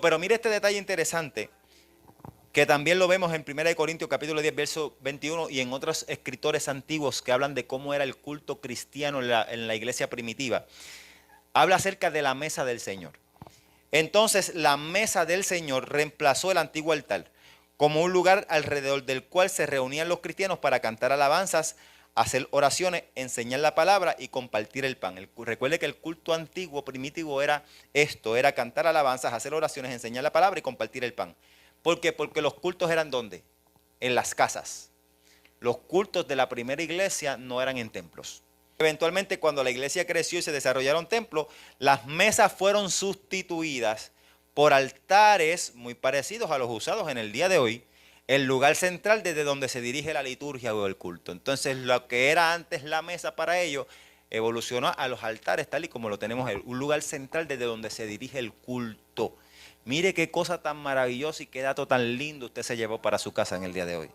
Pero mire este detalle interesante, que también lo vemos en 1 Corintios capítulo 10, verso 21 y en otros escritores antiguos que hablan de cómo era el culto cristiano en la iglesia primitiva. Habla acerca de la mesa del Señor. Entonces la mesa del Señor reemplazó el antiguo altar como un lugar alrededor del cual se reunían los cristianos para cantar alabanzas, hacer oraciones, enseñar la palabra y compartir el pan. Recuerde que el culto antiguo, primitivo, era esto, era cantar alabanzas, hacer oraciones, enseñar la palabra y compartir el pan. ¿Por qué? Porque los cultos eran ¿dónde? En las casas. Los cultos de la primera iglesia no eran en templos. Eventualmente, cuando la iglesia creció y se desarrollaron templos, las mesas fueron sustituidas por altares muy parecidos a los usados en el día de hoy, el lugar central desde donde se dirige la liturgia o el culto. Entonces, lo que era antes la mesa para ellos evolucionó a los altares, tal y como lo tenemos, un lugar central desde donde se dirige el culto. Mire qué cosa tan maravillosa y qué dato tan lindo usted se llevó para su casa en el día de hoy.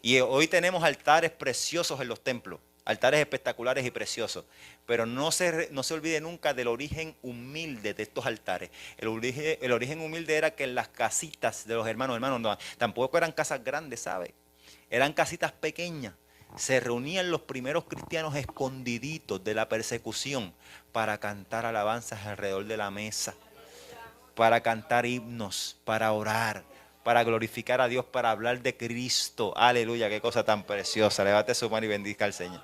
Y hoy tenemos altares preciosos en los templos, altares espectaculares y preciosos, pero no se olvide nunca del origen humilde de estos altares. El origen humilde era que en las casitas de los hermanos, no, tampoco eran casas grandes, ¿sabe? Eran casitas pequeñas. Se reunían los primeros cristianos escondiditos de la persecución para cantar alabanzas alrededor de la mesa, para cantar himnos, para orar, para glorificar a Dios, para hablar de Cristo. Aleluya, qué cosa tan preciosa. Levante su mano y bendiga al Señor.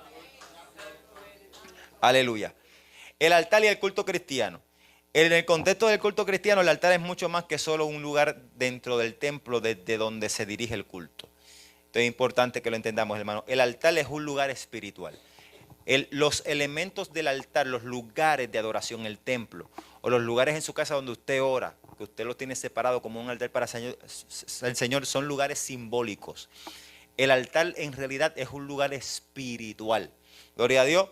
Aleluya. El altar y el culto cristiano. En el contexto del culto cristiano, el altar es mucho más que solo un lugar dentro del templo desde donde se dirige el culto. Entonces es importante que lo entendamos, hermano. El altar es un lugar espiritual. Los elementos del altar, los lugares de adoración, el templo, o los lugares en su casa donde usted ora, que usted los tiene separado como un altar para el Señor, son lugares simbólicos. El altar en realidad es un lugar espiritual. Gloria a Dios.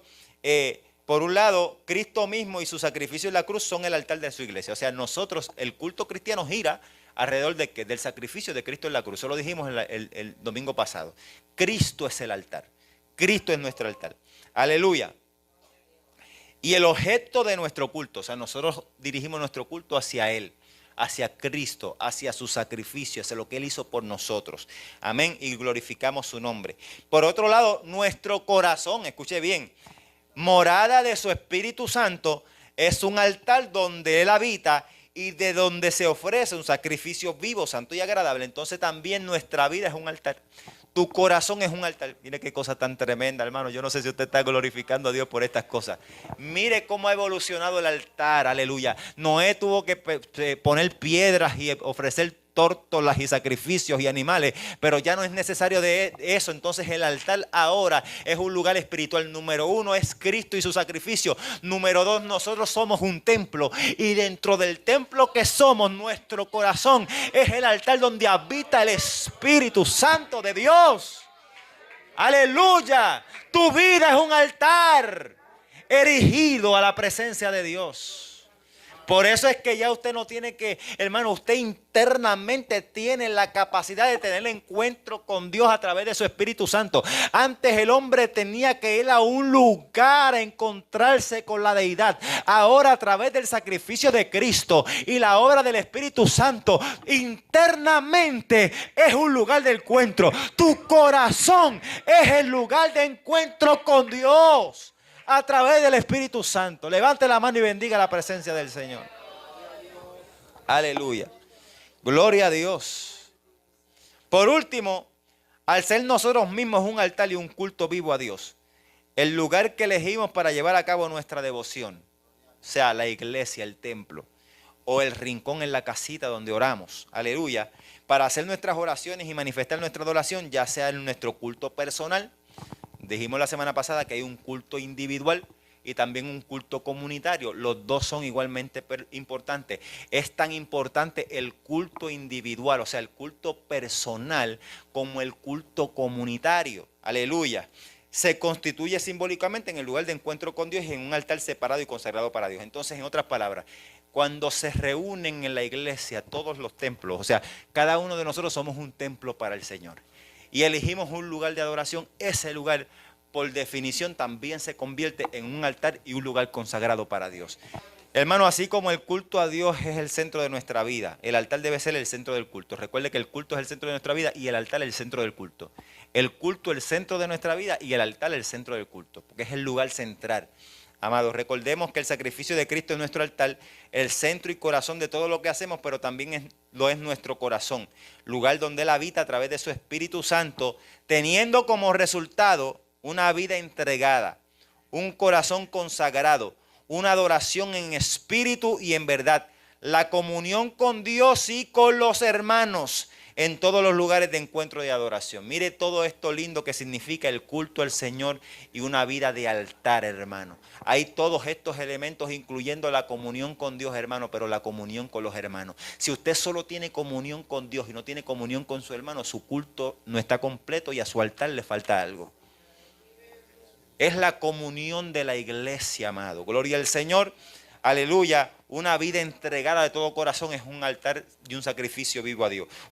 Por un lado, Cristo mismo y su sacrificio en la cruz son el altar de su iglesia. O sea, nosotros, el culto cristiano gira alrededor de ¿qué? Del sacrificio de Cristo en la cruz. Eso lo dijimos el domingo pasado. Cristo es el altar. Cristo es nuestro altar. Aleluya. Y el objeto de nuestro culto, o sea, nosotros dirigimos nuestro culto hacia Él, hacia Cristo, hacia su sacrificio, hacia lo que Él hizo por nosotros. Amén. Y glorificamos su nombre. Por otro lado, nuestro corazón, escuche bien, morada de su Espíritu Santo, es un altar donde Él habita y de donde se ofrece un sacrificio vivo, santo y agradable. Entonces también nuestra vida es un altar. Tu corazón es un altar. Mire qué cosa tan tremenda, hermano. Yo no sé si usted está glorificando a Dios por estas cosas. Mire cómo ha evolucionado el altar, aleluya. Noé tuvo que poner piedras y ofrecer tórtolas y sacrificios y animales, pero ya no es necesario de eso. Entonces el altar ahora es un lugar espiritual. Número uno es Cristo y su sacrificio. Número dos, nosotros somos un templo, y dentro del templo que somos, nuestro corazón es el altar donde habita el Espíritu Santo de Dios. Aleluya. Tu vida es un altar erigido a la presencia de Dios. Por eso es que ya usted no tiene que, hermano, usted internamente tiene la capacidad de tener encuentro con Dios a través de su Espíritu Santo. Antes el hombre tenía que ir a un lugar a encontrarse con la deidad. Ahora, a través del sacrificio de Cristo y la obra del Espíritu Santo, internamente es un lugar de encuentro. Tu corazón es el lugar de encuentro con Dios a través del Espíritu Santo. Levante la mano y bendiga la presencia del Señor. Aleluya. Gloria a Dios. Por último, al ser nosotros mismos un altar y un culto vivo a Dios, el lugar que elegimos para llevar a cabo nuestra devoción, sea la iglesia, el templo o el rincón en la casita donde oramos, aleluya, para hacer nuestras oraciones y manifestar nuestra adoración, ya sea en nuestro culto personal. Dijimos la semana pasada que hay un culto individual y también un culto comunitario. Los dos son igualmente importantes. Es tan importante el culto individual, o sea, el culto personal, como el culto comunitario. Aleluya. Se constituye simbólicamente en el lugar de encuentro con Dios y en un altar separado y consagrado para Dios. Entonces, en otras palabras, cuando se reúnen en la iglesia todos los templos, o sea, cada uno de nosotros somos un templo para el Señor, y elegimos un lugar de adoración, ese lugar por definición también se convierte en un altar y un lugar consagrado para Dios. Hermano, así como el culto a Dios es el centro de nuestra vida, el altar debe ser el centro del culto. Recuerde que el culto es el centro de nuestra vida y el altar es el centro del culto. El culto es el centro de nuestra vida y el altar es el centro del culto, porque es el lugar central. Amados, recordemos que el sacrificio de Cristo es nuestro altar, el centro y corazón de todo lo que hacemos, pero también lo es nuestro corazón, lugar donde Él habita a través de su Espíritu Santo, teniendo como resultado una vida entregada, un corazón consagrado, una adoración en espíritu y en verdad, la comunión con Dios y con los hermanos en todos los lugares de encuentro y adoración. Mire todo esto lindo que significa el culto al Señor y una vida de altar, hermano. Hay todos estos elementos, incluyendo la comunión con Dios, hermano, pero la comunión con los hermanos. Si usted solo tiene comunión con Dios y no tiene comunión con su hermano, su culto no está completo y a su altar le falta algo. Es la comunión de la iglesia, amado. Gloria al Señor. Aleluya. Una vida entregada de todo corazón es un altar y un sacrificio vivo a Dios.